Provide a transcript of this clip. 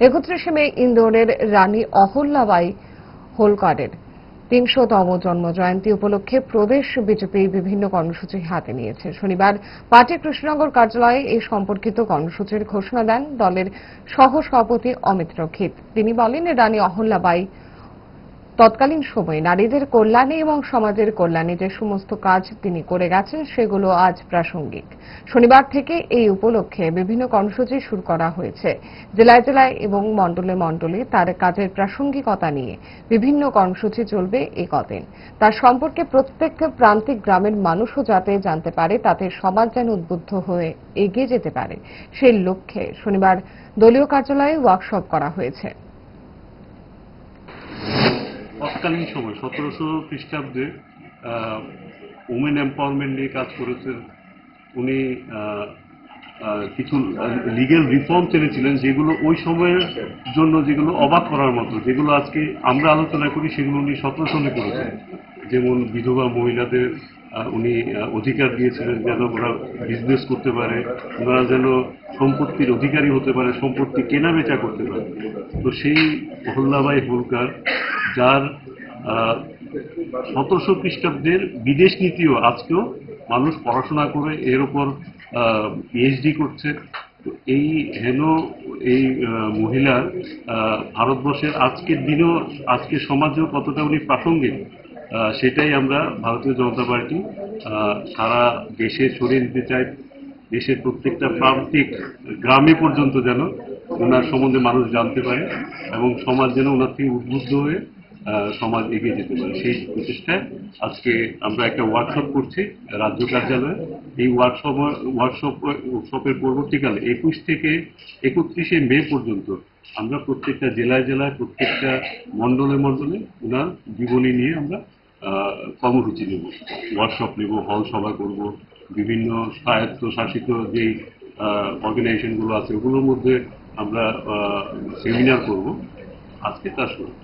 31শে মে ইন্দোরের রানী অহল্যাবাই হোলকারের ৩০০তম জন্মজয়ন্তী উপলক্ষে প্রদেশ বিজেপি বিভিন্ন কর্মসূচি হাতে নিয়েছে। শনিবার পার্টির কৃষ্ণনগর কার্যালয়ে এই সম্পর্কিত কর্মসূচির ঘোষণা দেন দলের সহ সভাপতি অমিত রক্ষিত। তিনি বলেন, রানী অহল্যাবাই তৎকালীন সময়ে নারীদের কল্যাণে এবং সমাজের কল্যাণে যে সমস্ত কাজ তিনি করে গেছেন সেগুলো আজ প্রাসঙ্গিক। শনিবার থেকে এই উপলক্ষে বিভিন্ন কর্মসূচি শুরু করা হয়েছে। জেলায় জেলায় এবং মণ্ডলে মণ্ডলে তার কাজের প্রাসঙ্গিকতা নিয়ে বিভিন্ন কর্মসূচি চলবে এই কদিন। তার সম্পর্কে প্রত্যেক প্রান্তিক গ্রামের মানুষও যাতে জানতে পারে, তাতে সমাজ যেন উদ্বুদ্ধ হয়ে এগিয়ে যেতে পারে, সেই লক্ষ্যে শনিবার দলীয় কার্যালয়ে ওয়ার্কশপ করা হয়েছে। তৎকালীন সময় 1700 খ্রিস্টাব্দে উমেন এম্পাওয়ারমেন্ট নিয়ে কাজ করেছেন উনি। কিছু লিগ্যাল রিফর্ম চেয়েছিলেন যেগুলো ওই সময়ের জন্য যেগুলো অবাক করার মতো, যেগুলো আজকে আমরা আলোচনা করি সেগুলো উনি 17 সনে করেছেন। যেমন বিধবা মহিলাদের উনি অধিকার দিয়েছিলেন যেন ওরা বিজনেস করতে পারে, ওনারা যেন সম্পত্তির অধিকারী হতে পারে, সম্পত্তি কেনা বেচা করতে পারে। তো সেই অহল্যাবাই হোলকার, যার 1700 খ্রিস্টাব্দের বিদেশ নীতিও আজকেও মানুষ পড়াশোনা করে এর উপর পিএইচডি করছে। তো এই এই মহিলার ভারতবর্ষের আজকের দিনেও, আজকের সমাজেও কতটা উনি প্রাসঙ্গিক, সেটাই আমরা ভারতীয় জনতা পার্টি সারা দেশে ছড়িয়ে দিতে চাই। দেশের প্রত্যেকটা প্রান্তিক গ্রামে পর্যন্ত যেন ওনার সম্বন্ধে মানুষ জানতে পারে এবং সমাজ যেন ওনার থেকে উদ্বুদ্ধ হয়ে সমাজ এগিয়ে যেতে পারে। সেই প্রচেষ্টায় আজকে আমরা একটা ওয়ার্কশপ করছি রাজ্য কার্যালয়ে। এই ওয়ার্কশপের পরবর্তীকালে 21 থেকে 31শে মে পর্যন্ত আমরা প্রত্যেকটা জেলায় জেলায়, প্রত্যেকটা মণ্ডলে মণ্ডলে ওনার জীবনী নিয়ে আমরা কর্মসূচি নেব, ওয়ার্কশপ নেব, হল সভা করব, বিভিন্ন স্বায়ত্ত শাসিত যেই অর্গানাইজেশনগুলো আছে ওগুলোর মধ্যে আমরা সেমিনার করব। আজকে তার শুরু।